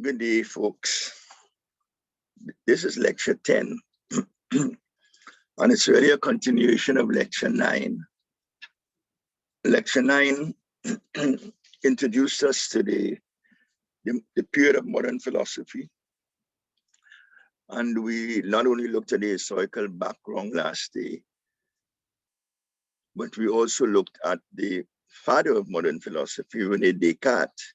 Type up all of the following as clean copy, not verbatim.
Good day, folks. This is lecture 10, and it's really a continuation of lecture 9. Lecture 9 introduced us to the period of modern philosophy. And we not only looked at the historical background last day, but we also looked at the father of modern philosophy, René Descartes.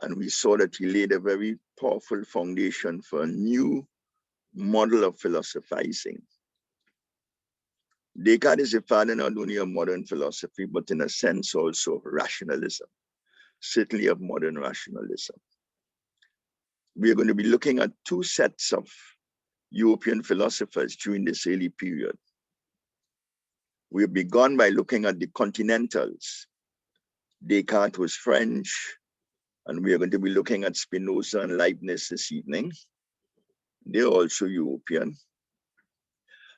And we saw that he laid a very powerful foundation for a new model of philosophizing. Descartes is the father not only of modern philosophy, but in a sense also of rationalism, certainly of modern rationalism. We are going to be looking at two sets of European philosophers during this early period. We've begun by looking at the continentals. Descartes was French, and we are going to be looking at Spinoza and Leibnitz this evening. They're also European.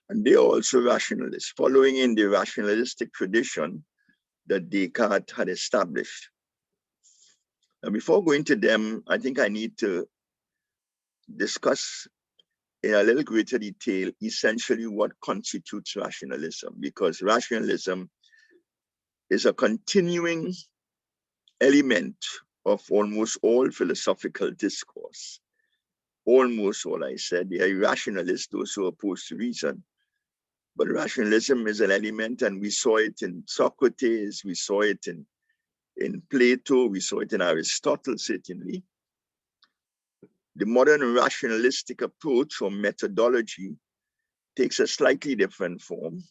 And they're also rationalists, following in the rationalistic tradition that Descartes had established. And before going to them, I think I need to discuss in a little greater detail essentially what constitutes rationalism, because rationalism is a continuing element of almost all philosophical discourse. Almost all, I said. The irrationalists, those who are opposed to reason. But rationalism is an element, and we saw it in Socrates, we saw it in Plato, we saw it in Aristotle, certainly. The modern rationalistic approach or methodology takes a slightly different form.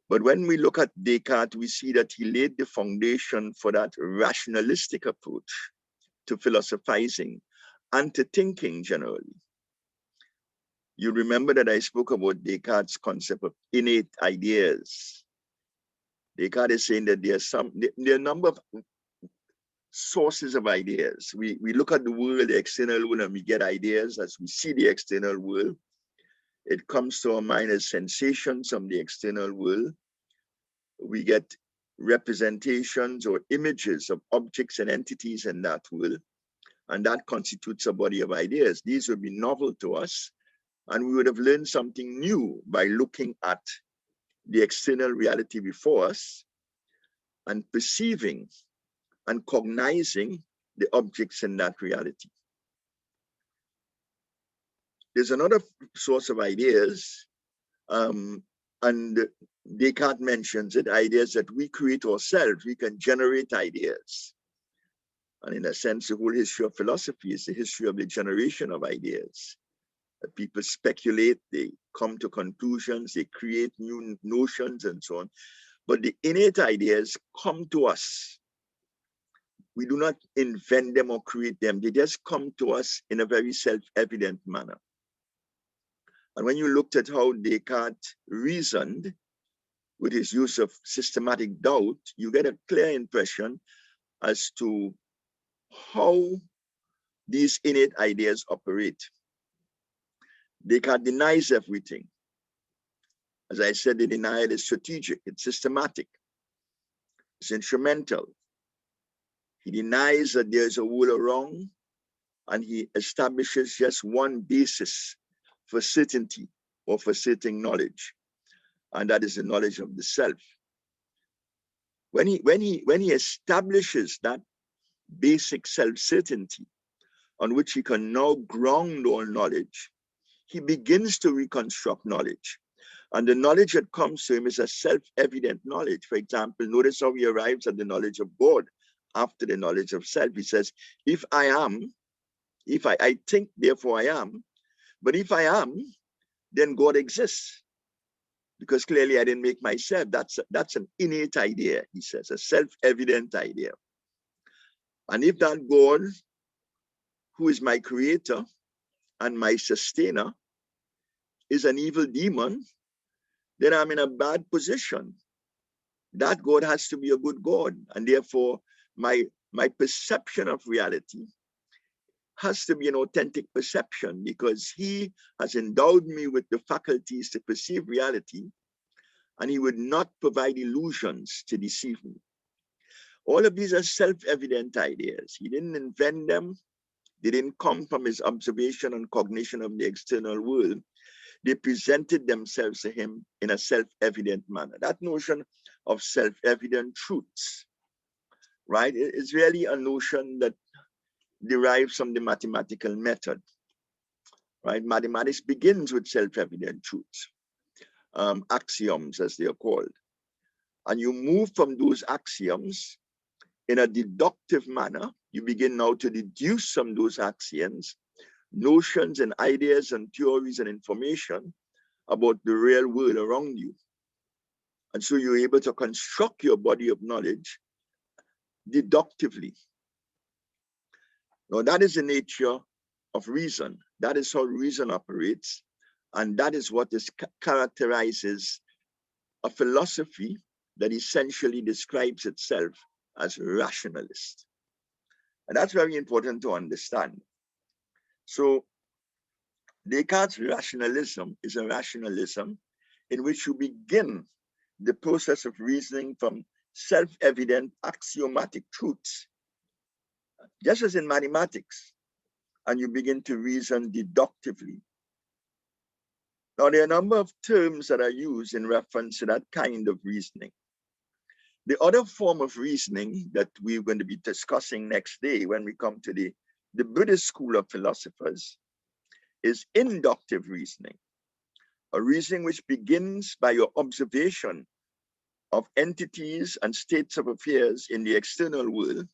But when we look at Descartes, we see that he laid the foundation for that rationalistic approach to philosophizing and to thinking generally. You remember that I spoke about Descartes' concept of innate ideas. Descartes is saying that there are a number of sources of ideas. We look at the world, the external world, and we get ideas as we see the external world. It comes to our mind as sensations from the external world. We get representations or images of objects and entities in that world, and that constitutes a body of ideas. These would be novel to us, and we would have learned something new by looking at the external reality before us and perceiving and cognizing the objects in that reality. There's another source of ideas, and Descartes mentions it, ideas that we create ourselves. We can generate ideas. And in a sense, the whole history of philosophy is the history of the generation of ideas. People speculate, they come to conclusions, they create new notions and so on. But the innate ideas come to us. We do not invent them or create them. They just come to us in a very self-evident manner. And when you looked at how Descartes reasoned with his use of systematic doubt, you get a clear impression as to how these innate ideas operate. Descartes denies everything. As I said, the denial is strategic, it's systematic, it's instrumental. He denies that there is a world around, and he establishes just one basis for certainty or for certain knowledge, and that is the knowledge of the self. When he establishes that basic self-certainty on which he can now ground all knowledge, he begins to reconstruct knowledge. And the knowledge that comes to him is a self-evident knowledge. For example, notice how he arrives at the knowledge of God after the knowledge of self. He says, if I am, if I think, therefore I am, but if I am, then God exists. Because clearly I didn't make myself. That's an innate idea, he says, a self-evident idea. And if that God, who is my creator and my sustainer, is an evil demon, then I'm in a bad position. That God has to be a good God. And therefore, my perception of reality has to be an authentic perception, because he has endowed me with the faculties to perceive reality, and he would not provide illusions to deceive me. All of these are self-evident ideas. He didn't invent them. They didn't come from his observation and cognition of the external world. They presented themselves to him in a self-evident manner. That notion of self-evident truths, right, is really a notion that derives from the mathematical method, right? Mathematics begins with self-evident truths, axioms as they are called. And you move from those axioms in a deductive manner. You begin now to deduce from those axioms notions and ideas and theories and information about the real world around you. And so you're able to construct your body of knowledge deductively. Now, that is the nature of reason. That is how reason operates. And that is what characterizes a philosophy that essentially describes itself as rationalist. And that's very important to understand. So Descartes' rationalism is a rationalism in which you begin the process of reasoning from self-evident axiomatic truths, just as in mathematics, and you begin to reason deductively. Now, there are a number of terms that are used in reference to that kind of reasoning. The other form of reasoning that we're going to be discussing next day when we come to the Buddhist school of philosophers is inductive reasoning, a reasoning which begins by your observation of entities and states of affairs in the external world,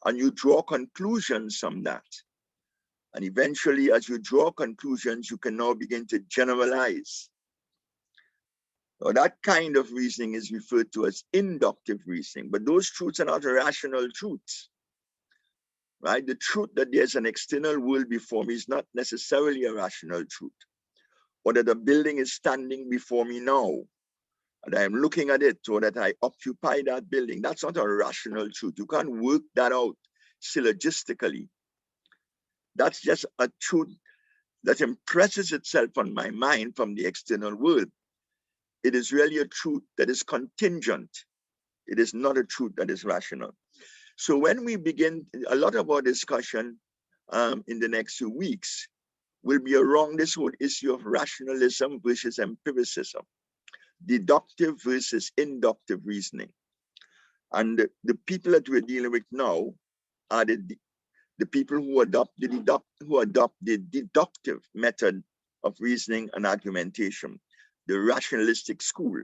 and you draw conclusions from that. And eventually, as you draw conclusions, you can now begin to generalize. Now, that kind of reasoning is referred to as inductive reasoning, but those truths are not rational truths, right? The truth that there's an external world before me is not necessarily a rational truth, or that a building is standing before me now, and I'm looking at it, or that I occupy that building. That's not a rational truth. You can't work that out syllogistically. That's just a truth that impresses itself on my mind from the external world. It is really a truth that is contingent. It is not a truth that is rational. So when we begin, a lot of our discussion in the next 2 weeks will be around this whole issue of rationalism versus empiricism, deductive versus inductive reasoning. And the people that we're dealing with now are the people who adopt the deductive method of reasoning and argumentation, the rationalistic school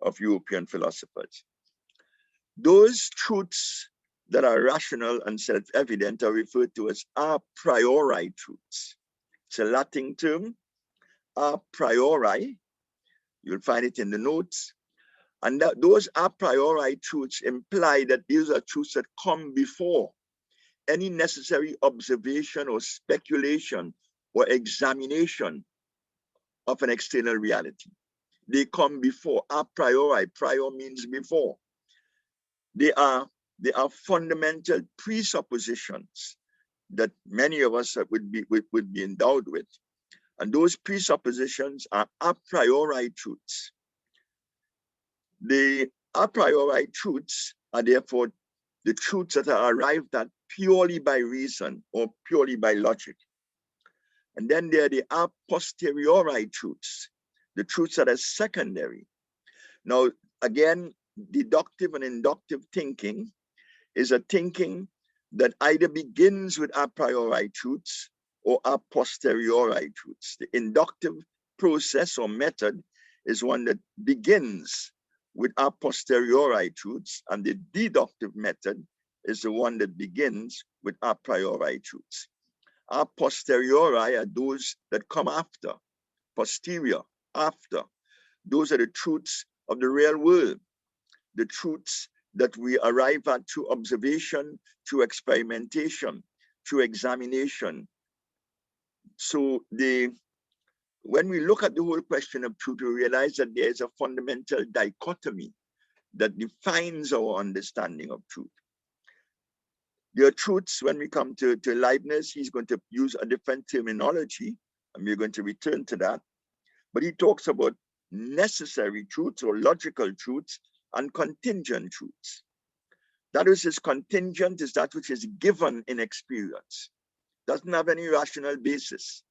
of European philosophers. Those truths that are rational and self-evident are referred to as a priori truths. It's a Latin term, a priori. You'll find it in the notes. And those a priori truths imply that these are truths that come before any necessary observation or speculation or examination of an external reality. They come before, a priori. Prior means before. They are fundamental presuppositions that many of us would be endowed with. And those presuppositions are a priori truths. The a priori truths are therefore the truths that are arrived at purely by reason or purely by logic. And then there are the a posteriori truths, the truths that are secondary. Now, again, deductive and inductive thinking is a thinking that either begins with a priori truths or a posteriori truths. The inductive process or method is one that begins with a posteriori truths, and the deductive method is the one that begins with a priori truths. A posteriori are those that come after, posterior, after. Those are the truths of the real world, the truths that we arrive at through observation, through experimentation, through examination. So when we look at the whole question of truth, we realize that there is a fundamental dichotomy that defines our understanding of truth. There are truths, when we come to Leibnitz, he's going to use a different terminology, and we're going to return to that. But he talks about necessary truths or logical truths and contingent truths. That which is contingent is that which is given in experience. Doesn't have any rational basis.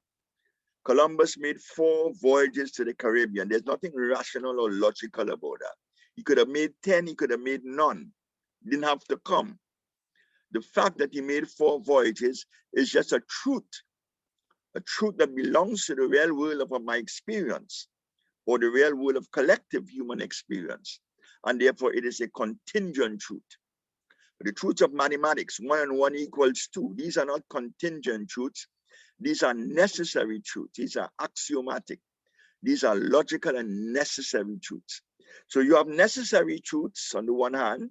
Columbus made 4 voyages to the Caribbean. There's nothing rational or logical about that. He could have made 10, he could have made none. He didn't have to come. The fact that he made 4 voyages is just a truth that belongs to the real world of my experience, or the real world of collective human experience. And therefore, it is a contingent truth. The truths of mathematics, 1 and 1 equals 2. These are not contingent truths. These are necessary truths. These are axiomatic. These are logical and necessary truths. So you have necessary truths on the one hand,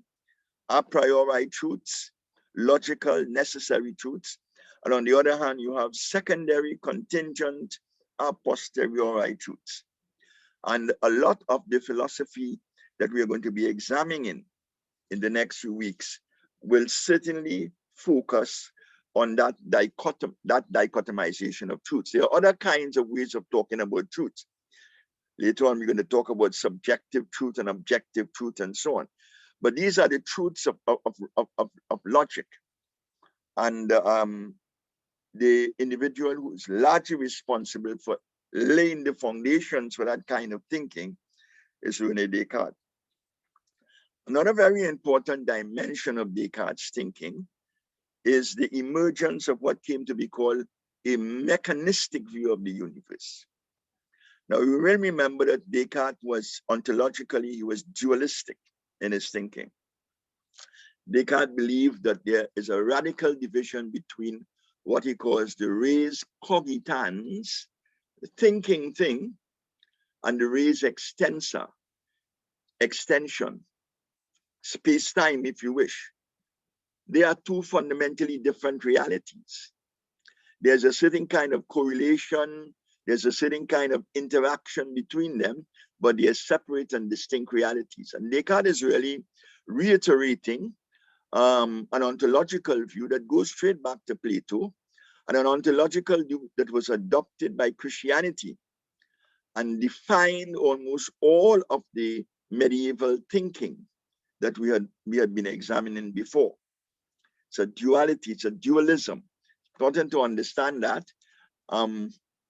a priori truths, logical, necessary truths. And on the other hand, you have secondary, contingent, a posteriori truths. And a lot of the philosophy that we are going to be examining in the next few weeks will certainly focus on that dichotomization of truths. There are other kinds of ways of talking about truths. Later on, we're going to talk about subjective truth and objective truth and so on. But these are the truths of logic. And the individual who is largely responsible for laying the foundations for that kind of thinking is René Descartes. Another very important dimension of Descartes' thinking is the emergence of what came to be called a mechanistic view of the universe. Now, you will remember that Descartes was ontologically, he was dualistic in his thinking. Descartes believed that there is a radical division between what he calls the res cogitans, the thinking thing, and the res extensa, extension, space-time, if you wish. They are 2 fundamentally different realities. There's a certain kind of correlation, there's a certain kind of interaction between them, but they are separate and distinct realities. And Descartes is really reiterating an ontological view that goes straight back to Plato, and an ontological view that was adopted by Christianity and defined almost all of the medieval thinking that we had been examining before. It's a duality, it's a dualism. Important to understand that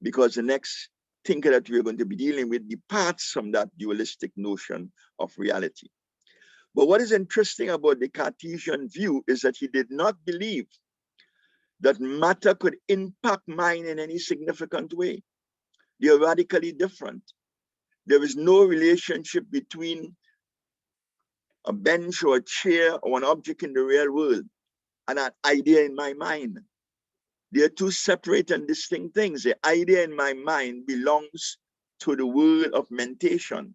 because the next thinker that we're going to be dealing with departs from that dualistic notion of reality. But what is interesting about the Cartesian view is that he did not believe that matter could impact mind in any significant way. They are radically different. There is no relationship between a bench or a chair or an object in the real world and an idea in my mind. They are 2 separate and distinct things. The idea in my mind belongs to the world of mentation.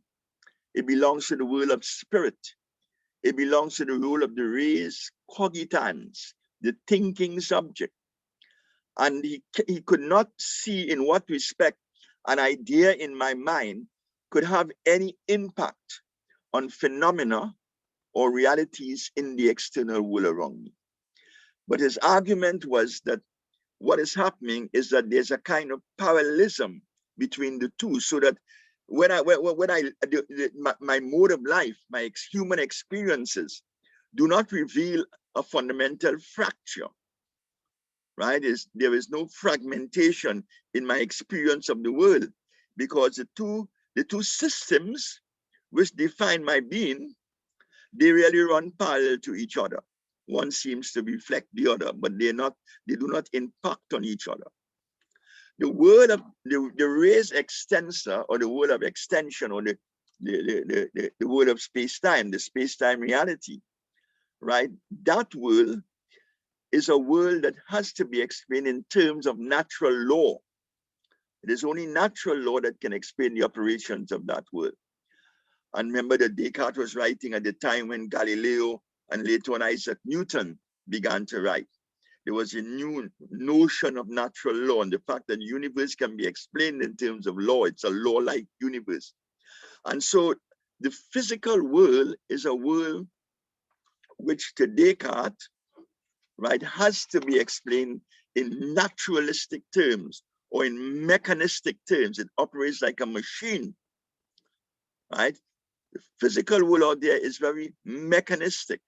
It belongs to the world of spirit. It belongs to the role of the res cogitans, the thinking subject. And he could not see in what respect an idea in my mind could have any impact on phenomena or realities in the external world around me. But his argument was that what is happening is that there's a kind of parallelism between the 2, so that my mode of life, my human experiences do not reveal a fundamental fracture, right? There is no fragmentation in my experience of the world, because the two systems which define my being, they really run parallel to each other. One seems to reflect the other, but they do not impact on each other. The word of the res extensa, or the word of extension, or the word of space-time, the space-time reality, right? That world is a world that has to be explained in terms of natural law. It is only natural law that can explain the operations of that world. And remember that Descartes was writing at the time when Galileo and later on Isaac Newton began to write. There was a new notion of natural law, and the fact that the universe can be explained in terms of law. It's a law-like universe. And so the physical world is a world which to Descartes, right, has to be explained in naturalistic terms or in mechanistic terms. It operates like a machine, right? The physical world out there is very mechanistic.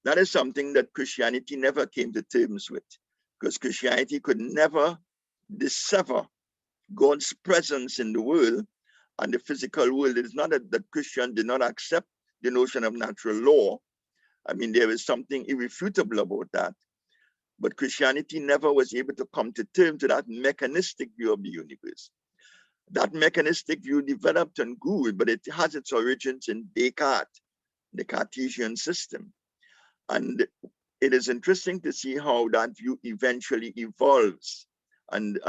That is something that Christianity never came to terms with, because Christianity could never dissever God's presence in the world and the physical world. It is not that Christians did not accept the notion of natural law. I mean, there is something irrefutable about that. But Christianity never was able to come to terms with that mechanistic view of the universe. That mechanistic view developed and grew, but it has its origins in Descartes, the Cartesian system. And it is interesting to see how that view eventually evolves and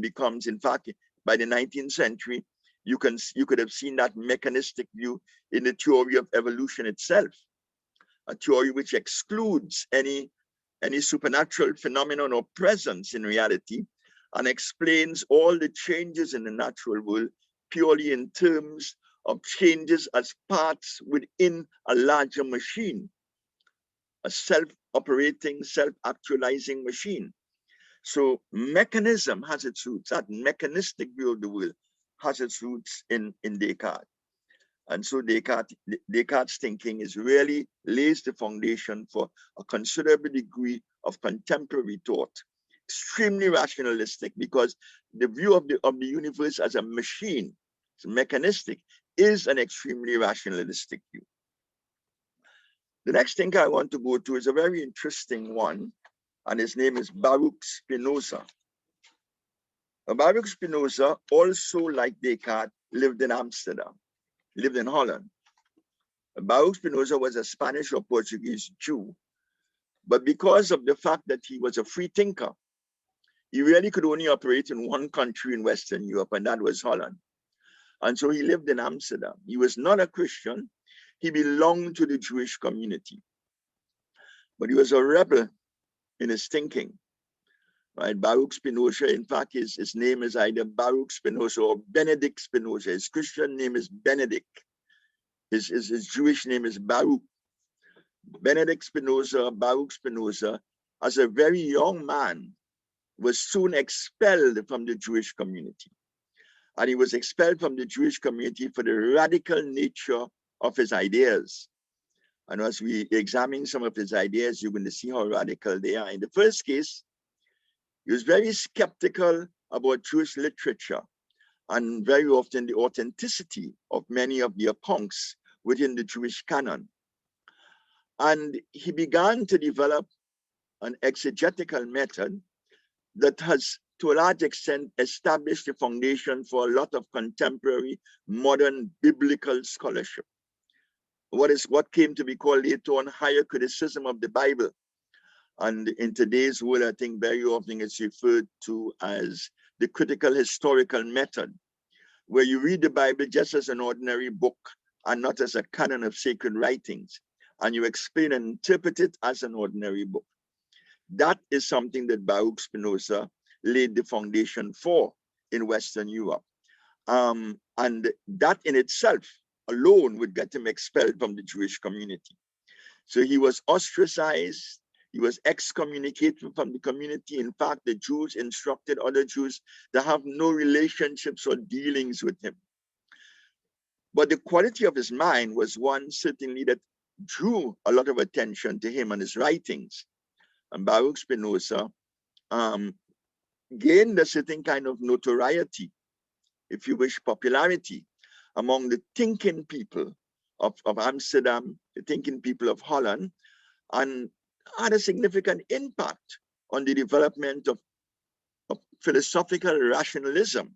becomes, in fact, by the 19th century, you could have seen that mechanistic view in the theory of evolution itself, a theory which excludes any supernatural phenomenon or presence in reality, and explains all the changes in the natural world purely in terms of changes as parts within a larger machine, a self-operating, self-actualizing machine. So mechanism has its roots, that mechanistic view of the world has its roots in Descartes. And so Descartes' thinking really lays the foundation for a considerable degree of contemporary thought, extremely rationalistic, because the view of the universe as a machine, it's mechanistic, is an extremely rationalistic view. The next thing I want to go to is a very interesting one, and his name is Baruch Spinoza. Baruch Spinoza, also like Descartes, lived in Amsterdam, lived in Holland. Baruch Spinoza was a Spanish or Portuguese Jew, but because of the fact that he was a free thinker, he really could only operate in one country in Western Europe, and that was Holland. And so he lived in Amsterdam. He was not a Christian. He belonged to the Jewish community, but he was a rebel in his thinking. Right? Baruch Spinoza, in fact, his name is either Baruch Spinoza or Benedict Spinoza. His Christian name is Benedict. His Jewish name is Baruch. Benedict Spinoza, Baruch Spinoza, as a very young man, was soon expelled from the Jewish community. And he was expelled from the Jewish community for the radical nature of his ideas. And as we examine some of his ideas, you're going to see how radical they are. In the first case, he was very skeptical about Jewish literature and very often the authenticity of many of the accounts within the Jewish canon. And he began to develop an exegetical method that has, to a large extent, established the foundation for a lot of contemporary modern biblical scholarship. What came to be called later on higher criticism of the Bible. And in today's world, I think very often it's referred to as the critical historical method, where you read the Bible just as an ordinary book and not as a canon of sacred writings, and you explain and interpret it as an ordinary book. That is something that Baruch Spinoza laid the foundation for in Western Europe. And that in itself alone would get him expelled from the Jewish community. So he was ostracized, he was excommunicated from the community. In fact, the Jews instructed other Jews to have no relationships or dealings with him. But the quality of his mind was one certainly that drew a lot of attention to him and his writings. And Baruch Spinoza gained a certain kind of notoriety, if you wish, popularity among the thinking people of Amsterdam, the thinking people of Holland, and had a significant impact on the development of philosophical rationalism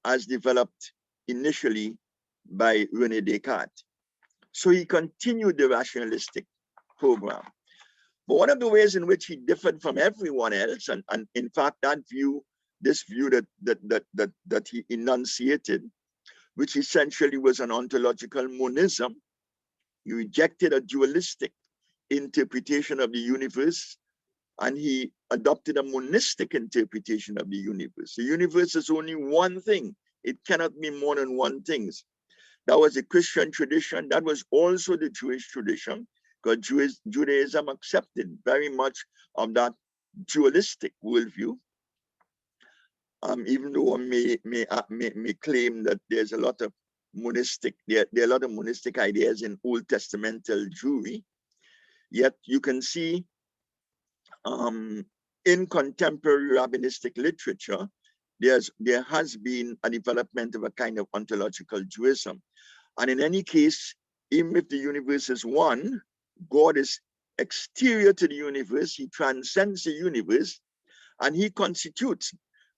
as developed initially by René Descartes. So he continued the rationalistic program. But one of the ways in which he differed from everyone else, and in fact this view that he enunciated, which essentially was an ontological monism, he rejected a dualistic interpretation of the universe, and he adopted a monistic interpretation of the universe. The universe is only one thing. It cannot be more than one thing. That was the Christian tradition. That was also the Jewish tradition, because Judaism accepted very much of that dualistic worldview. Even though one may claim that there's a lot of monistic, there are a lot of monistic ideas in Old Testamental Jewry. Yet you can see in contemporary rabbinistic literature, there has been a development of a kind of ontological dualism. And in any case, even if the universe is one, God is exterior to the universe, he transcends the universe, and he constitutes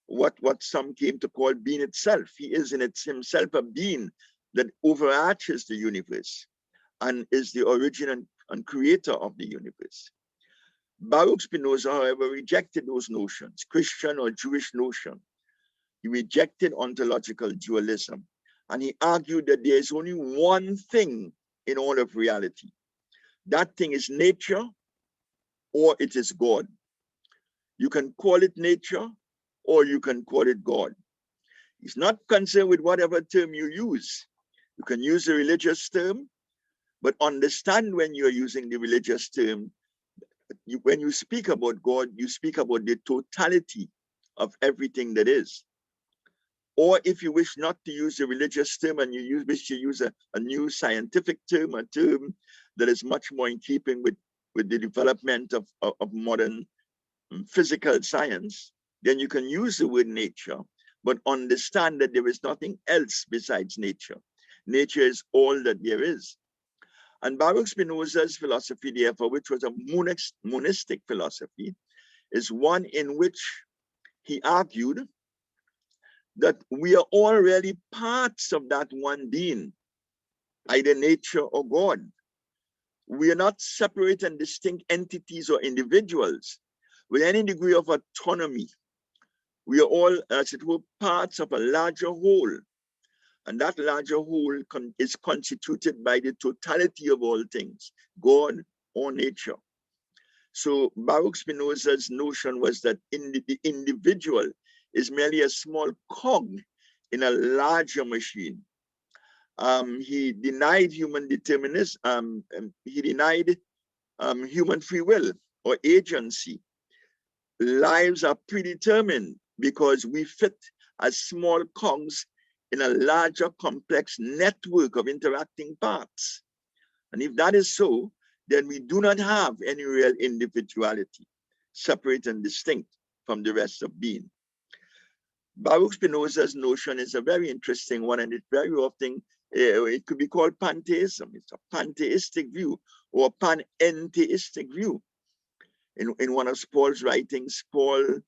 what some came to call being itself. He is in himself a being that overarches the universe and is the origin and creator of the universe. Baruch Spinoza, however, rejected those notions, Christian or Jewish notion. He rejected ontological dualism, and he argued that there is only one thing in all of reality. That thing is nature, or it is God. You can call it nature, or you can call it God. He's not concerned with whatever term you use. You can use a religious term, but understand when you're using the religious term, when you speak about God, you speak about the totality of everything that is. Or if you wish not to use a religious term and you wish to use a new scientific term, a term that is much more in keeping with the development of modern physical science, then you can use the word nature, but understand that there is nothing else besides nature. Nature is all that there is. And Baruch Spinoza's philosophy, therefore, which was a monistic philosophy, is one in which he argued that we are all really parts of that one being, either nature or God. We are not separate and distinct entities or individuals with any degree of autonomy. We are all, as it were, parts of a larger whole. And that larger whole is constituted by the totality of all things, God or nature. So Baruch Spinoza's notion was that the individual is merely a small cog in a larger machine. He denied human determinism. He denied human free will or agency. Lives are predetermined because we fit as small cogs in a larger complex network of interacting parts. And if that is so, then we do not have any real individuality, separate and distinct from the rest of being. Baruch Spinoza's notion is a very interesting one, and it very often, it could be called pantheism. It's a pantheistic view or panentheistic view. In one of Paul's writings, Paul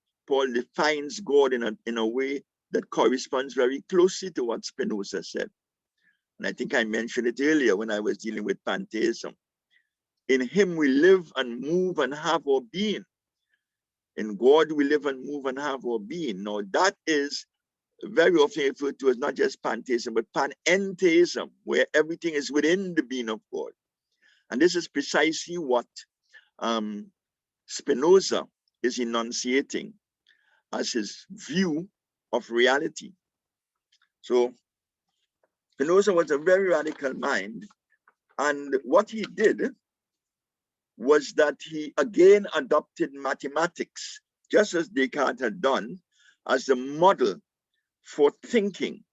defines God in a way that corresponds very closely to what Spinoza said. And I think I mentioned it earlier when I was dealing with pantheism. In him we live and move and have our being. In God we live and move and have our being. Now that is very often referred to as not just pantheism, but panentheism, where everything is within the being of God. And this is precisely what Spinoza is enunciating as his view of reality. So Spinoza was a very radical mind, and what he did was that he again adopted mathematics, just as Descartes had done, as the model for thinking.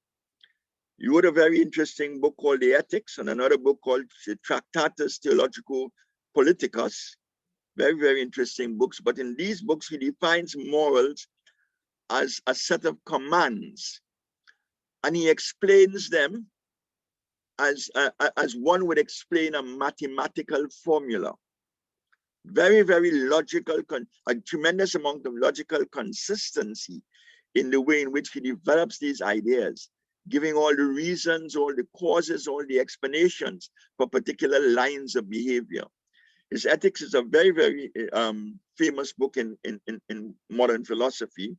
He wrote a very interesting book called The Ethics and another book called Tractatus Theologico Politicus. Very, very interesting books. But in these books, he defines morals as a set of commands. And he explains them as one would explain a mathematical formula. Very, very logical, a tremendous amount of logical consistency in the way in which he develops these ideas, giving all the reasons, all the causes, all the explanations for particular lines of behavior. His Ethics is a very, very famous book in modern philosophy.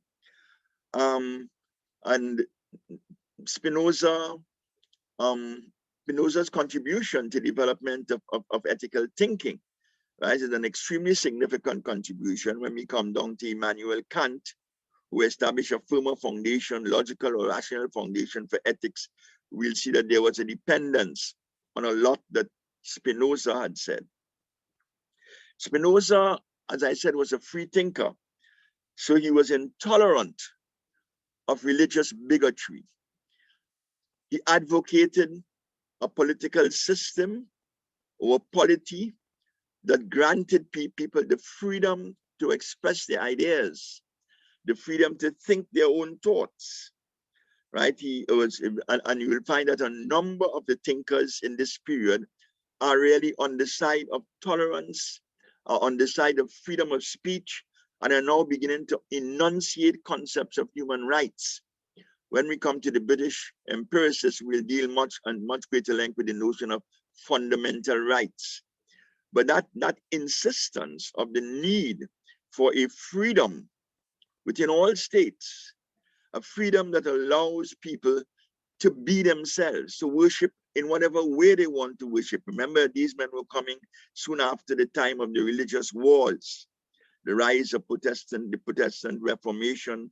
And Spinoza's contribution to development of ethical thinking, right, is an extremely significant contribution when we come down to Immanuel Kant, who established a firmer foundation, logical or rational foundation for ethics. We'll see that there was a dependence on a lot that Spinoza had said. Spinoza, as I said, was a free thinker. So he was intolerant of religious bigotry. He advocated a political system or polity that granted people the freedom to express their ideas, the freedom to think their own thoughts, right? And you will find that a number of the thinkers in this period are really on the side of tolerance, on the side of freedom of speech, and are now beginning to enunciate concepts of human rights. When we come to the British empiricists, we'll deal much greater length with the notion of fundamental rights. But that insistence of the need for a freedom within all states, a freedom that allows people to be themselves, to worship in whatever way they want to worship. Remember, these men were coming soon after the time of the religious wars, the rise of the Protestant Reformation,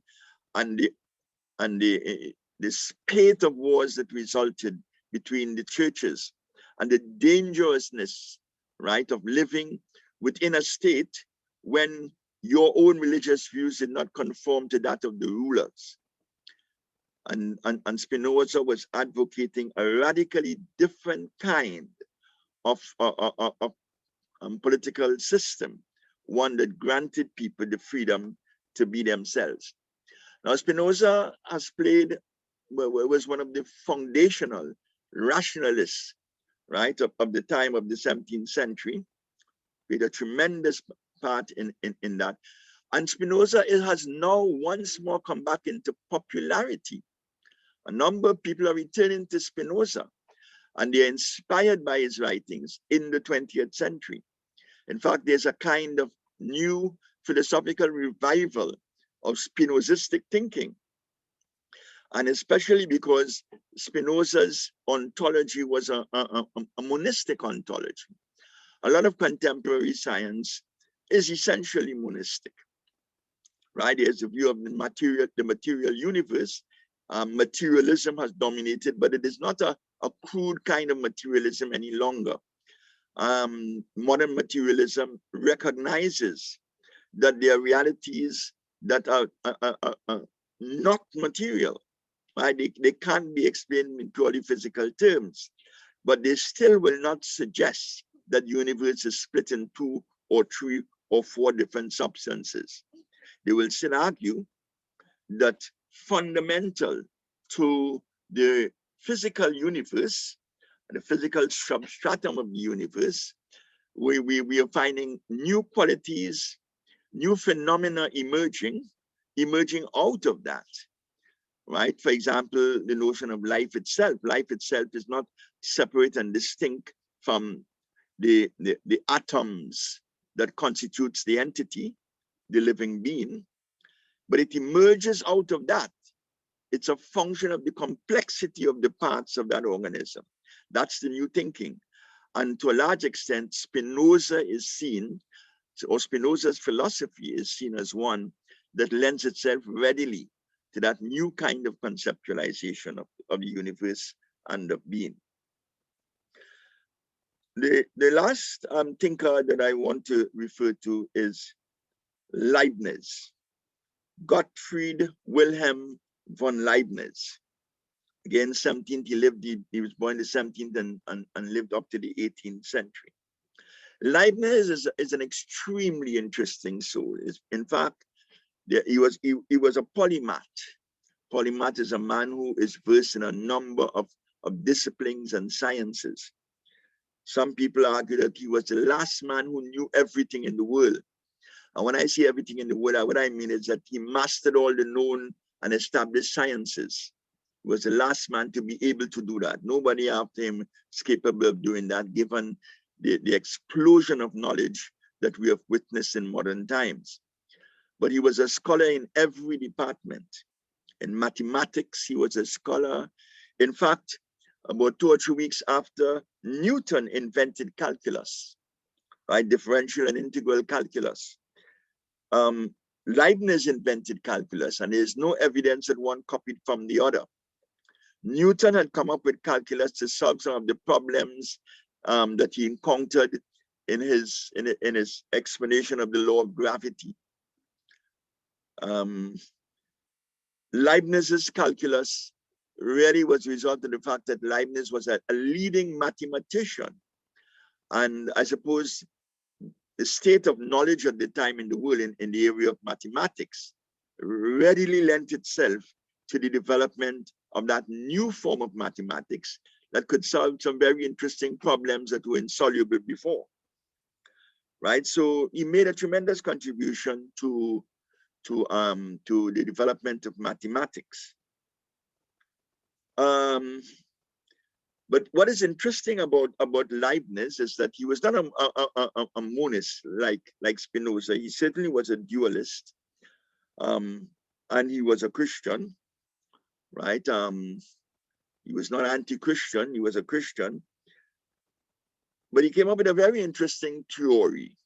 and the spate of wars that resulted between the churches, and the dangerousness, right, of living within a state when your own religious views did not conform to that of the rulers. And Spinoza was advocating a radically different kind of political system, one that granted people the freedom to be themselves. Now, Spinoza was one of the foundational rationalists, right, of the time of the 17th century, played a tremendous part in that. And Spinoza has now once more come back into popularity. A number of people are returning to Spinoza, and they're inspired by his writings in the 20th century. In fact, there's a kind of new philosophical revival of Spinozistic thinking. And especially because Spinoza's ontology was a monistic ontology. A lot of contemporary science is essentially monistic, right? There's a view of the material universe. Materialism has dominated, but it is not a crude kind of materialism any longer. Modern materialism recognizes that there are realities that are not material, right? They can't be explained in purely physical terms, but they still will not suggest that the universe is split in 2 or 3 or 4 different substances. They will still argue that fundamental to the physical universe, the physical substratum of the universe, we are finding new qualities, new phenomena emerging out of that, right? For example, the notion of life itself. Life itself is not separate and distinct from the atoms that constitutes the entity, the living being, but it emerges out of that. It's a function of the complexity of the parts of that organism. That's the new thinking. And to a large extent, Spinoza is seen, or Spinoza's philosophy is seen as one that lends itself readily to that new kind of conceptualization of the universe and of being. The last thinker that I want to refer to is Leibniz, Gottfried Wilhelm von Leibniz. Again, 17th, he was born in the 17th and lived up to the 18th century. Leibniz is an extremely interesting soul. In fact, he was a polymath. Polymath is a man who is versed in a number of disciplines and sciences. Some people argue that he was the last man who knew everything in the world. And when I say everything in the world, what I mean is that he mastered all the known and established sciences. He was the last man to be able to do that. Nobody after him is capable of doing that, given the explosion of knowledge that we have witnessed in modern times. But he was a scholar in every department. In mathematics, he was a scholar. In fact, about 2 or 3 weeks after Newton invented calculus, right, differential and integral calculus, Leibniz invented calculus, and there's no evidence that one copied from the other. Newton had come up with calculus to solve some of the problems that he encountered in his explanation of the law of gravity. Leibniz's calculus really was a result of the fact that Leibniz was a leading mathematician. And I suppose the state of knowledge at the time in the world in the area of mathematics readily lent itself to the development of that new form of mathematics that could solve some very interesting problems that were insoluble before, right? So he made a tremendous contribution to the development of mathematics. But what is interesting about Leibniz is that he was not a monist like Spinoza. He certainly was a dualist, and he was a Christian, right? He was not anti-Christian, he was a Christian. But he came up with a very interesting theory,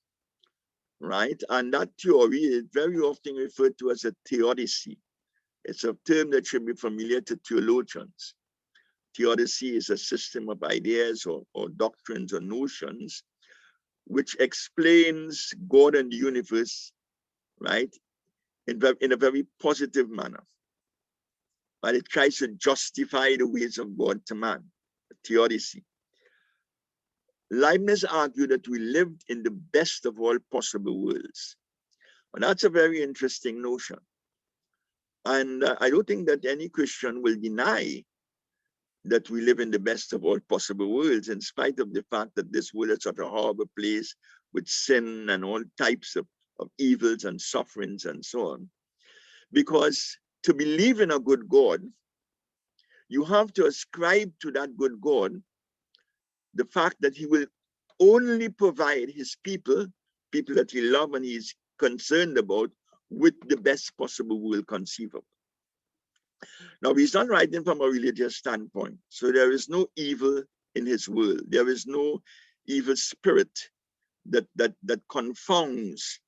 right? And that theory is very often referred to as a theodicy. It's a term that should be familiar to theologians. Theodicy is a system of ideas or doctrines or notions which explains God and the universe, right, in a very positive manner. But it tries to justify the ways of God to man, theodicy. Leibniz argued that we lived in the best of all possible worlds. And that's a very interesting notion. And I don't think that any Christian will deny that we live in the best of all possible worlds, in spite of the fact that this world is such a horrible place with sin and all types of evils and sufferings and so on. Because to believe in a good God, you have to ascribe to that good God the fact that he will only provide his people that he loves and he's concerned about, with the best possible world conceivable. Now, he's not writing from a religious standpoint. So there is no evil in his world. There is no evil spirit that confounds,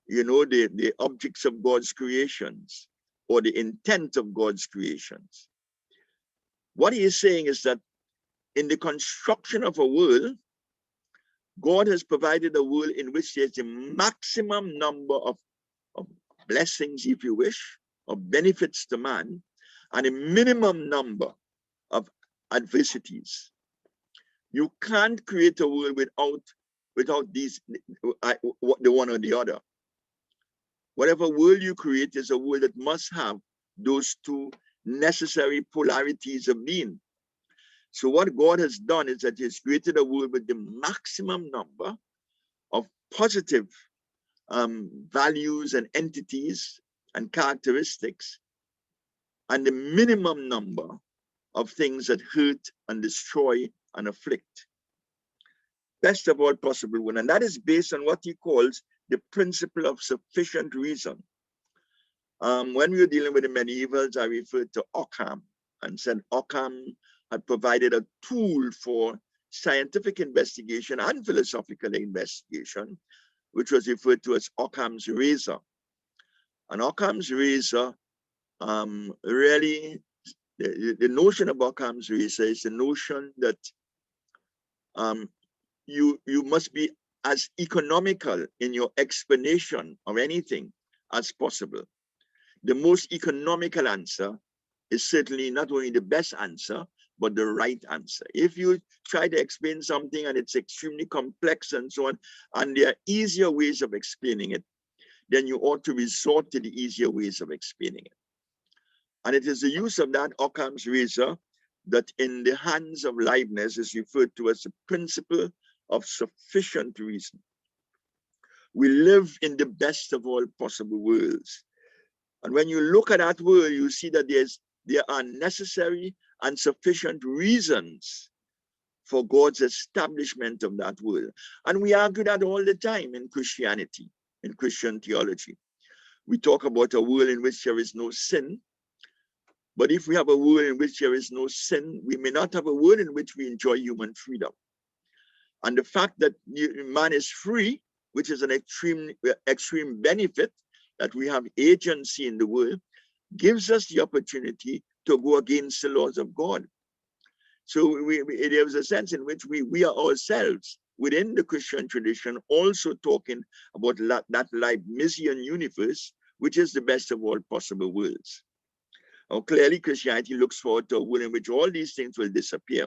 you know, the objects of God's creations or the intent of God's creations. What he is saying is that in the construction of a world, God has provided a world in which there's a maximum number of blessings, if you wish, of benefits to man, and a minimum number of adversities. You can't create a world without these, the one or the other. Whatever world you create is a world that must have those two necessary polarities of being. So what God has done is that he has created a world with the maximum number of positive values and entities and characteristics, and the minimum number of things that hurt and destroy and afflict. Best of all possible one. And that is based on what he calls the principle of sufficient reason. When we were dealing with the medievals, I referred to Occam and said Occam had provided a tool for scientific investigation and philosophical investigation, which was referred to as Occam's razor. And Occam's razor, really, the notion of Occam's razor is the notion that you must be as economical in your explanation of anything as possible. The most economical answer is certainly not only the best answer, but the right answer. If you try to explain something and it's extremely complex and so on, and there are easier ways of explaining it, then you ought to resort to the easier ways of explaining it. And it is the use of that Occam's razor that in the hands of Leibniz is referred to as the principle of sufficient reason. We live in the best of all possible worlds. And when you look at that world, you see that there are necessary and sufficient reasons for God's establishment of that world. And we argue that all the time in Christianity, in Christian theology. We talk about a world in which there is no sin. But if we have a world in which there is no sin, we may not have a world in which we enjoy human freedom. And the fact that man is free, which is an extreme benefit, that we have agency in the world, gives us the opportunity to go against the laws of God. So there is a sense in which we are ourselves within the Christian tradition also talking about that Leibnizian universe, which is the best of all possible worlds. Now, clearly, Christianity looks forward to a world in which all these things will disappear.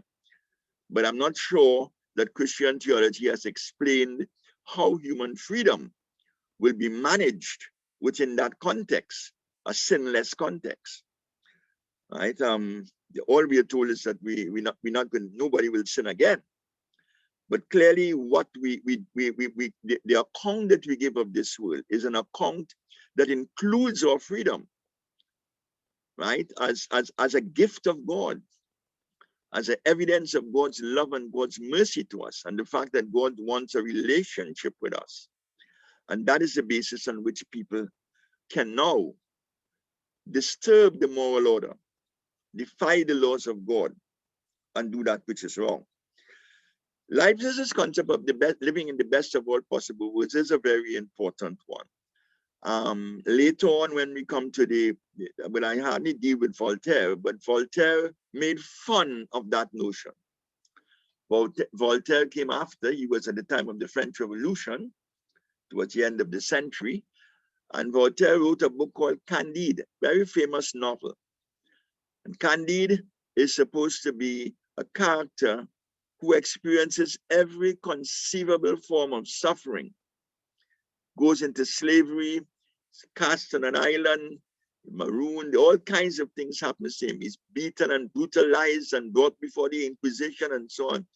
But I'm not sure that Christian theology has explained how human freedom will be managed within that context, a sinless context, right? All we are told is that we're not going, nobody will sin again. But clearly, what the account that we give of this world is an account that includes our freedom, right? As a gift of God, as an evidence of God's love and God's mercy to us, and the fact that God wants a relationship with us. And that is the basis on which people can now disturb the moral order, defy the laws of God, and do that which is wrong. Leibniz's concept of the best, living in the best of all possible worlds is a very important one. Later on, when we come to but I hardly deal with Voltaire, but Voltaire made fun of that notion. Voltaire came after, he was at the time of the French Revolution, towards the end of the century, and Voltaire wrote a book called Candide, very famous novel. And Candide is supposed to be a character who experiences every conceivable form of suffering, goes into slavery, cast on an island, marooned, all kinds of things happen to him. He's beaten and brutalized and brought before the Inquisition and so on.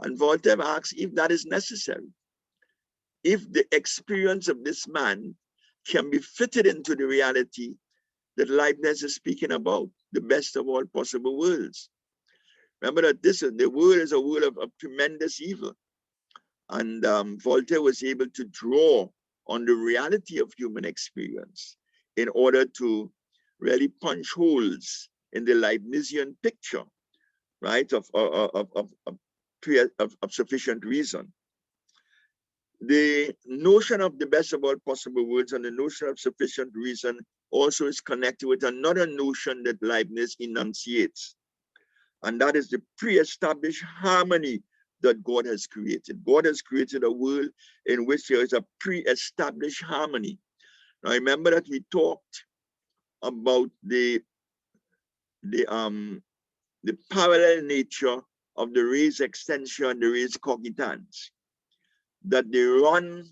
And Voltaire asks if that is necessary. If the experience of this man can be fitted into the reality that Leibniz is speaking about, the best of all possible worlds. Remember that the world is a world of tremendous evil. And Voltaire was able to draw on the reality of human experience in order to really punch holes in the Leibnizian picture, right, of sufficient reason. The notion of the best of all possible worlds and the notion of sufficient reason also is connected with another notion that Leibniz enunciates, and that is the pre-established harmony that God has created. God has created a world in which there is a pre-established harmony. Now remember that we talked about the parallel nature of the res extension and the res cogitans, that they run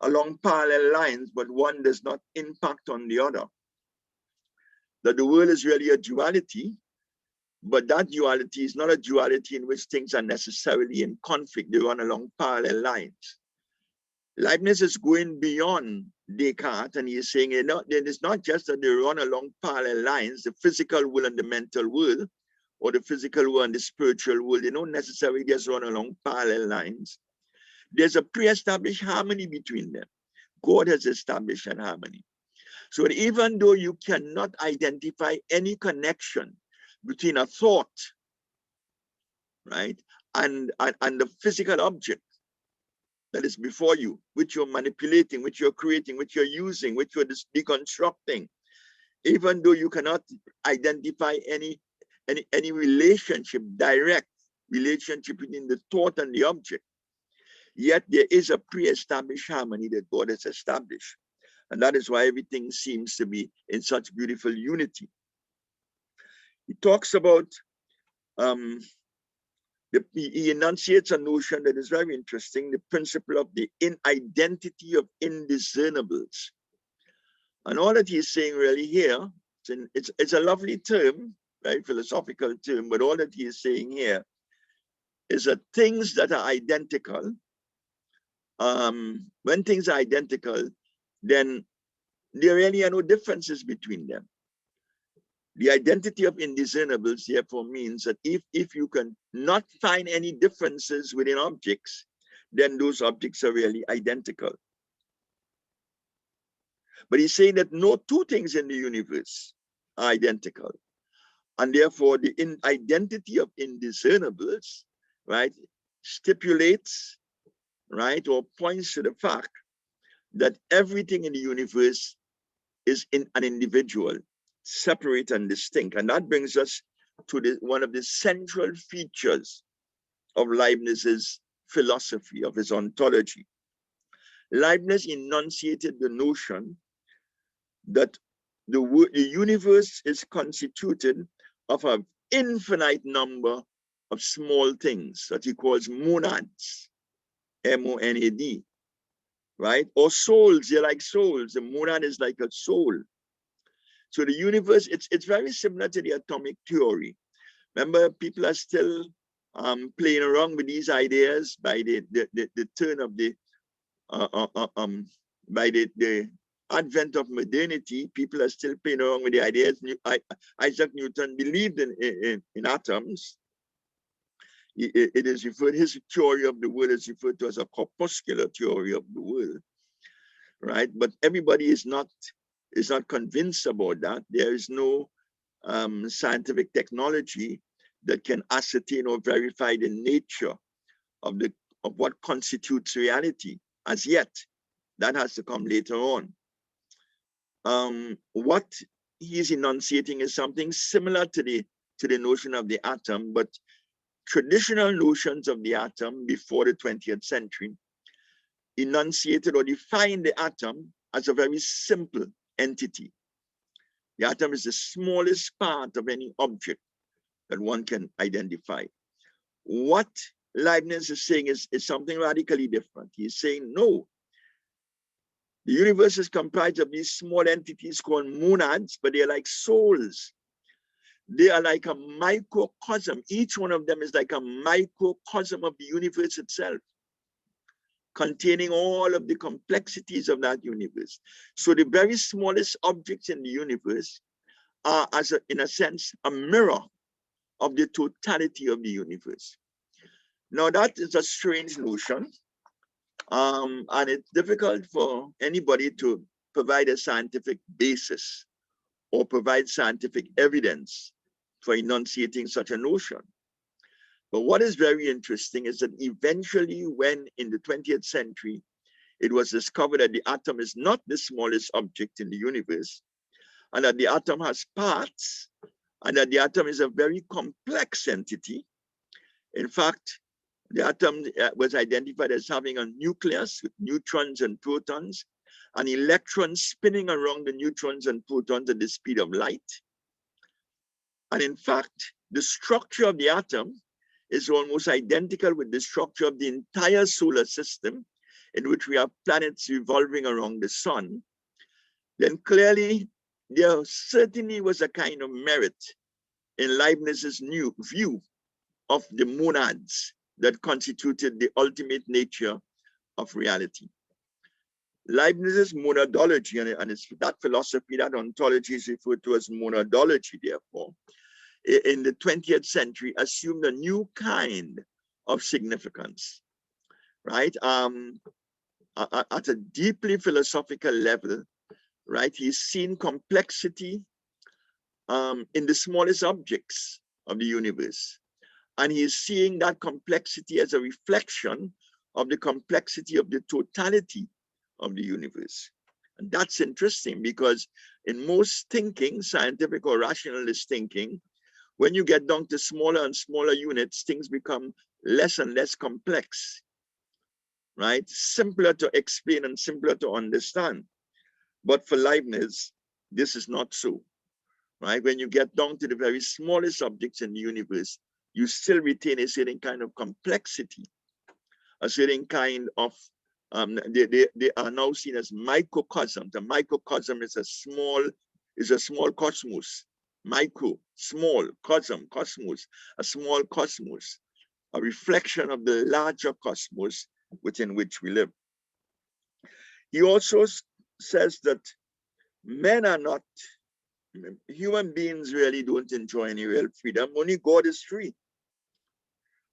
along parallel lines, but one does not impact on the other. That the world is really a duality, but that duality is not a duality in which things are necessarily in conflict. They run along parallel lines. Leibniz is going beyond Descartes, and he is saying that it is not just that they run along parallel lines, the physical world and the mental world, or the physical world and the spiritual world. They don't necessarily just run along parallel lines. There's a pre-established harmony between them. God has established an harmony. So even though you cannot identify any connection between a thought, right, and the physical object that is before you, which you're manipulating, which you're creating, which you're using, which you're deconstructing, even though you cannot identify any relationship, direct relationship between the thought and the object, yet there is a pre-established harmony that God has established. And that is why everything seems to be in such beautiful unity. He talks about, he enunciates a notion that is very interesting, the principle of the identity of indiscernibles. And all that he's saying really here, it's a lovely term, very philosophical term, but all that he is saying here is that things that are identical, when things are identical, then there really are no differences between them. The identity of indiscernibles therefore means that if you can not find any differences within objects, then those objects are really identical. But he's saying that no two things in the universe are identical. And therefore the identity of indiscernibles, right, stipulates, right, or points to the fact that everything in the universe is in an individual, separate and distinct. And that brings us to one of the central features of Leibniz's philosophy, of his ontology. Leibniz enunciated the notion that the universe is constituted of an infinite number of small things that he calls monads. M-O-N-A-D, right? Or souls, they're like souls. The monad is like a soul. So the universe, it's very similar to the atomic theory. Remember, people are still playing around with these ideas by the turn of the by the advent of modernity. People are still playing around with the ideas. Isaac Newton believed in atoms. It is referred, his theory of the world is referred to as a corpuscular theory of the world, right? But everybody is not convinced about that. There is no scientific technology that can ascertain or verify the nature of what constitutes reality as yet. That has to come later on. What he's enunciating is something similar to the notion of the atom, but traditional notions of the atom before the 20th century enunciated or defined the atom as a very simple entity. The atom is the smallest part of any object that one can identify. What Leibniz is saying is something radically different. He's saying, no, the universe is comprised of these small entities called monads, but they're like souls. They are like a microcosm. Each one of them is like a microcosm of the universe itself, containing all of the complexities of that universe. So the very smallest objects in the universe are, in a sense, a mirror of the totality of the universe. Now, that is a strange notion, and it's difficult for anybody to provide a scientific basis or provide scientific evidence for enunciating such a notion. But what is very interesting is that eventually, when in the 20th century, it was discovered that the atom is not the smallest object in the universe, and that the atom has parts, and that the atom is a very complex entity. In fact, the atom was identified as having a nucleus with neutrons and protons, and electrons spinning around the neutrons and protons at the speed of light. And in fact, the structure of the atom is almost identical with the structure of the entire solar system, in which we have planets revolving around the sun. Then clearly, there certainly was a kind of merit in Leibniz's new view of the monads that constituted the ultimate nature of reality. Leibniz's monadology, and it's that philosophy, that ontology is referred to as monadology, therefore, in the 20th century assumed a new kind of significance, right? At a deeply philosophical level, right? He's seen complexity in the smallest objects of the universe. And he's seeing that complexity as a reflection of the complexity of the totality of the universe. And that's interesting, because in most thinking, scientific or rationalist thinking, when you get down to smaller and smaller units, things become less and less complex, right? Simpler to explain and simpler to understand. But for Leibniz, this is not so, right? When you get down to the very smallest objects in the universe, you still retain a certain kind of complexity, a certain kind of, they are now seen as microcosms. The microcosm is a small cosmos. Micro, small, cosmos, a small cosmos, a reflection of the larger cosmos within which we live. He also says that men are not, human beings really don't enjoy any real freedom. Only God is free.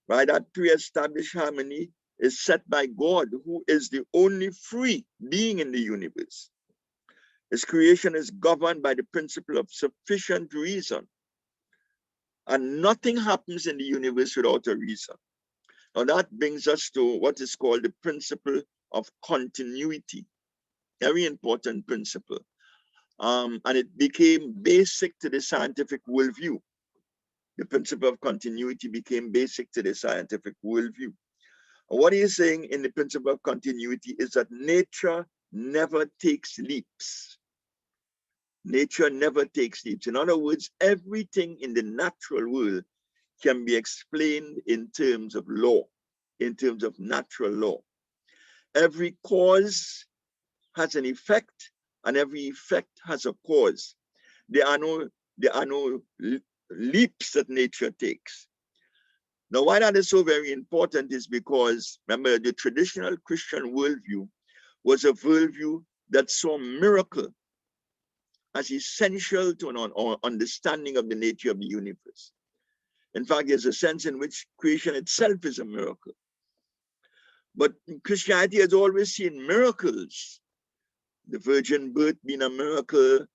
Right? That pre-established harmony is set by God, who is the only free being in the universe. His creation is governed by the principle of sufficient reason. And nothing happens in the universe without a reason. Now that brings us to what is called the principle of continuity. Very important principle. And it became basic to the scientific worldview. The principle of continuity became basic to the scientific worldview. And what he is saying in the principle of continuity is that nature never takes leaps. Nature never takes leaps. In other words, everything in the natural world can be explained in terms of law, in terms of natural law. Every cause has an effect, and every effect has a cause. There are no leaps that nature takes. Now, why that is so very important is because, remember, the traditional Christian worldview was a worldview that saw miracle as essential to an understanding of the nature of the universe. In fact, there's a sense in which creation itself is a miracle. But Christianity has always seen miracles. The virgin birth being a miracle,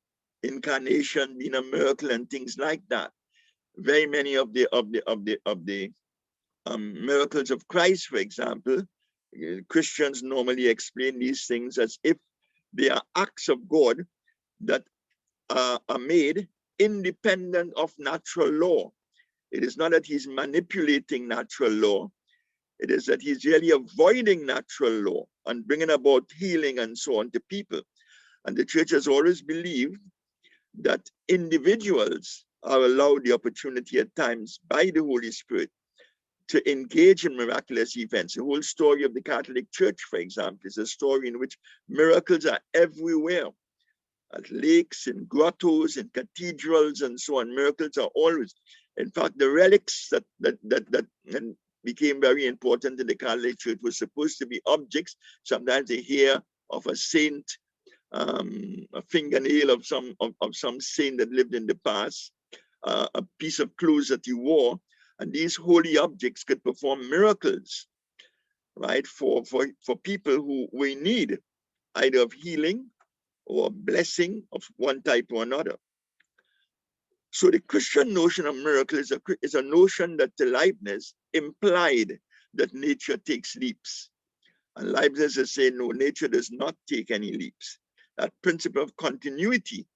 incarnation being a miracle, and things like that. Very many of the miracles of Christ, for example, Christians normally explain these things as if they are acts of God that are made independent of natural law. It is not that he's manipulating natural law. It is that he's really avoiding natural law and bringing about healing and so on to people. And the church has always believed that individuals are allowed the opportunity at times by the Holy Spirit to engage in miraculous events. The whole story of the Catholic Church, for example, is a story in which miracles are everywhere. At lakes, in grottos, in cathedrals, and so on. Miracles are always. In fact, the relics that became very important in the Catholic Church were supposed to be objects. Sometimes the hair of a saint, a fingernail of some saint that lived in the past, a piece of clothes that he wore, and these holy objects could perform miracles, right, for people who were in need, either of healing or blessing of one type or another. So the Christian notion of miracle is a notion that to Leibniz implied that nature takes leaps. And Leibniz is saying, no, nature does not take any leaps. That principle of continuity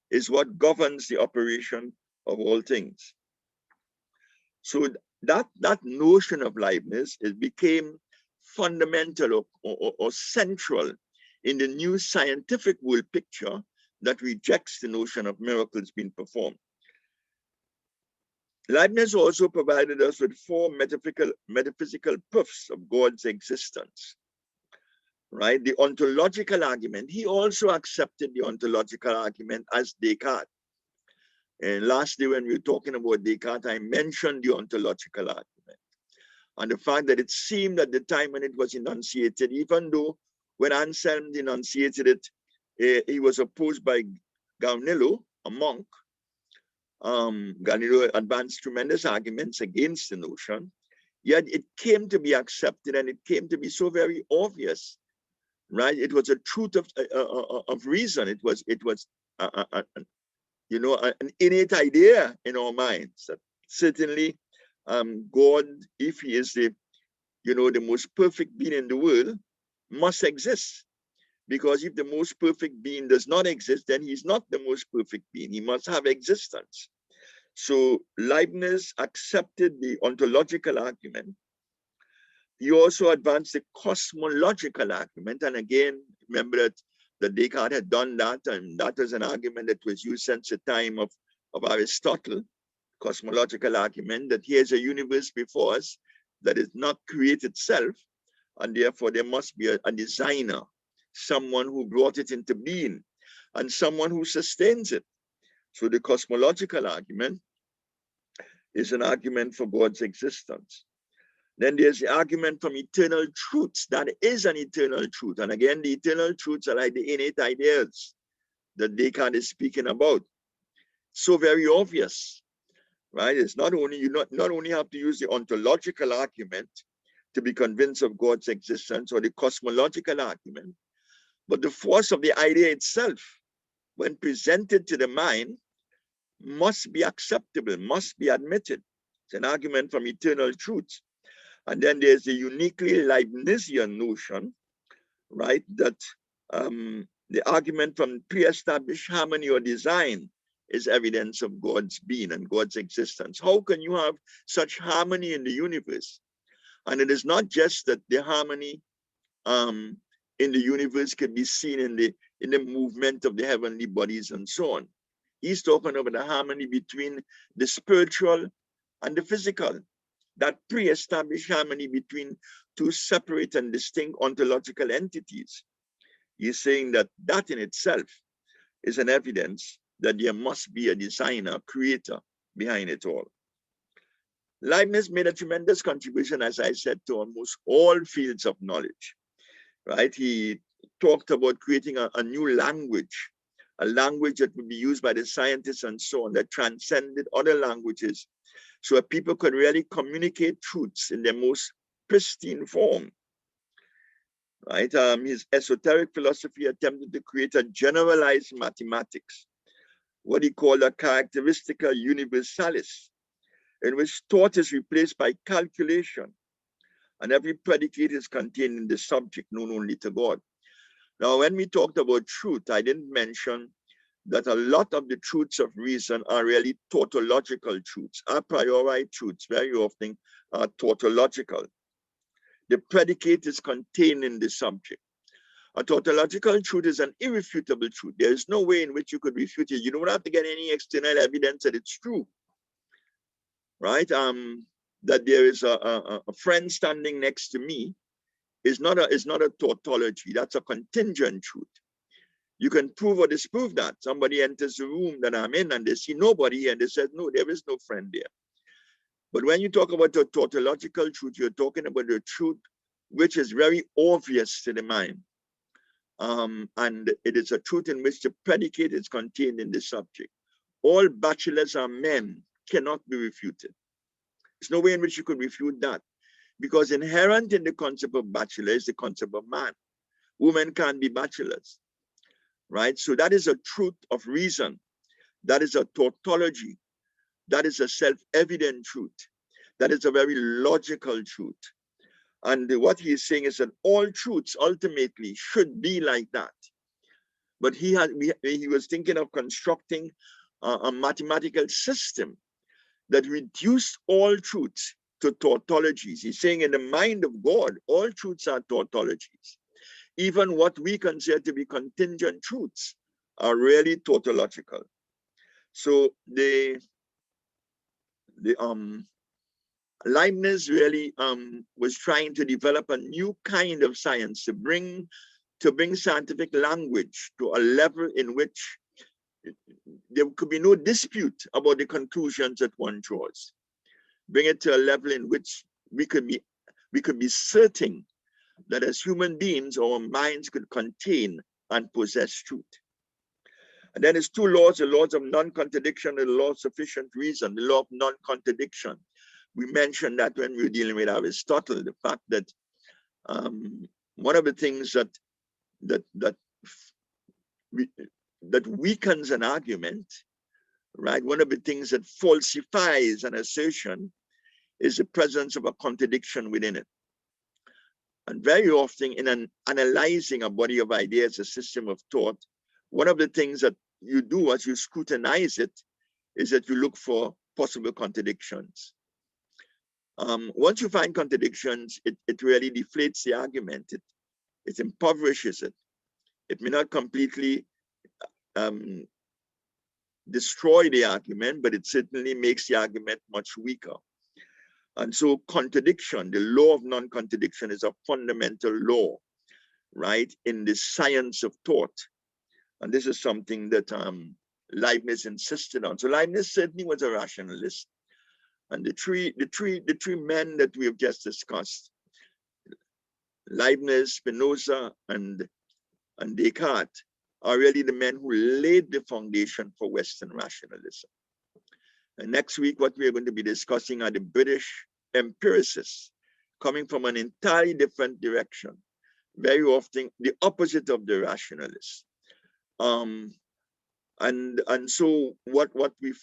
is what governs the operation of all things. So that notion of Leibniz, it became fundamental or central in the new scientific world picture that rejects the notion of miracles being performed. Leibniz also provided us with four metaphysical proofs of God's existence, right? The ontological argument, he also accepted the ontological argument as Descartes. And lastly, when we were talking about Descartes, I mentioned the ontological argument and the fact that it seemed at the time when it was enunciated, even though when Anselm enunciated it, he was opposed by Galileo, a monk. Galileo advanced tremendous arguments against the notion, yet it came to be accepted and it came to be so very obvious, right? It was a truth of reason. It was you know, an innate idea in our minds that certainly God, if he is the, you know, the most perfect being in the world, must exist. Because if the most perfect being does not exist, then he's not the most perfect being. He must have existence. So Leibniz accepted the ontological argument. He also advanced the cosmological argument. And again, remember that Descartes had done that, and that was an argument that was used since the time of Aristotle, cosmological argument, that here's a universe before us that is not created itself, and therefore there must be a designer, someone who brought it into being, and someone who sustains it. So the cosmological argument is an argument for God's existence. Then there's the argument from eternal truths. That is an eternal truth. And again, the eternal truths are like the innate ideas that Descartes is speaking about. So very obvious, right? It's not only, you not only have to use the ontological argument to be convinced of God's existence or the cosmological argument, but the force of the idea itself, when presented to the mind, must be acceptable, must be admitted. It's an argument from eternal truths. And then there's the uniquely Leibnizian notion, right, that the argument from pre-established harmony or design is evidence of God's being and God's existence. How can you have such harmony in the universe? And it is not just that the harmony in the universe can be seen in the movement of the heavenly bodies and so on. He's talking about the harmony between the spiritual and the physical, that pre-established harmony between two separate and distinct ontological entities. He's saying that that in itself is an evidence that there must be a designer, creator behind it all. Leibniz made a tremendous contribution, as I said, to almost all fields of knowledge, right? He talked about creating a new language, a language that would be used by the scientists and so on, that transcended other languages, so that people could really communicate truths in their most pristine form, right? His esoteric philosophy attempted to create a generalized mathematics, what he called a characteristica universalis, in which thought is replaced by calculation, and every predicate is contained in the subject known only to God. Now, when we talked about truth, I didn't mention that a lot of the truths of reason are really tautological truths. A priori truths very often are tautological. The predicate is contained in the subject. A tautological truth is an irrefutable truth. There is no way in which you could refute it. You don't have to get any external evidence that it's true, right? That there is a friend standing next to me is not a tautology. That's a contingent truth. You can prove or disprove that. Somebody enters the room that I'm in and they see nobody and they say, no, there is no friend there. But when you talk about a tautological truth, you're talking about a truth which is very obvious to the mind. And it is a truth in which the predicate is contained in the subject. All bachelors are men cannot be refuted. There's no way in which you could refute that, because inherent in the concept of bachelor is the concept of man. Women can't be bachelors, right? So that is a truth of reason. That is a tautology. That is a self-evident truth. That is a very logical truth. And what he is saying is that all truths ultimately should be like that. But he was thinking of constructing a mathematical system that reduced all truths to tautologies. He's saying in the mind of God, all truths are tautologies. Even what we consider to be contingent truths are really tautological. So Leibniz really was trying to develop a new kind of science to bring scientific language to a level in which there could be no dispute about the conclusions that one draws. Bring it to a level in which we could be certain that as human beings, our minds could contain and possess truth. And then there's two laws, the laws of non-contradiction and the law of sufficient reason, the law of non-contradiction. We mentioned that when we were dealing with Aristotle, the fact that one of the things that weakens an argument, right? One of the things that falsifies an assertion is the presence of a contradiction within it. And very often in analyzing a body of ideas, a system of thought, one of the things that you do as you scrutinize it is that you look for possible contradictions. Once you find contradictions, it really deflates the argument. It impoverishes it. It may not completely destroy the argument, but it certainly makes the argument much weaker. And so contradiction, the law of non-contradiction, is a fundamental law, right, in the science of thought. And this is something that Leibniz insisted on. So Leibniz certainly was a rationalist. And the three men that we have just discussed, Leibniz, Spinoza, and Descartes, are really the men who laid the foundation for Western rationalism. And next week, what we're going to be discussing are the British empiricists, coming from an entirely different direction, very often the opposite of the rationalists. And so what we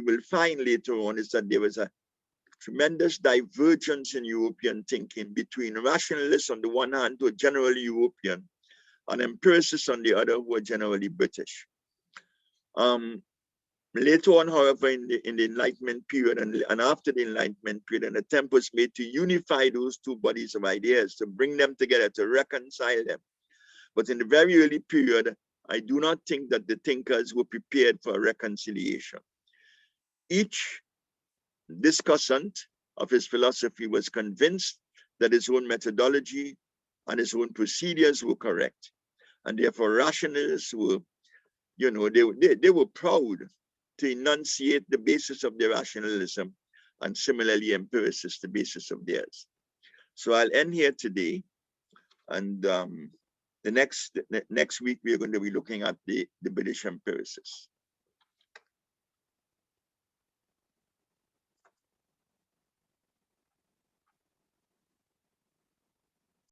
will find later on is that there was a tremendous divergence in European thinking between rationalists on the one hand, who are generally European, and empiricists on the other, who are generally British. Later on, however, in the Enlightenment period and after the Enlightenment period, an attempt was made to unify those two bodies of ideas, to bring them together, to reconcile them. But in the very early period, I do not think that the thinkers were prepared for a reconciliation. Each discussant of his philosophy was convinced that his own methodology and his own procedures were correct. And therefore rationalists were, they were proud to enunciate the basis of their rationalism, and similarly empiricists the basis of theirs. So I'll end here today, and the next week we are going to be looking at the British empiricists.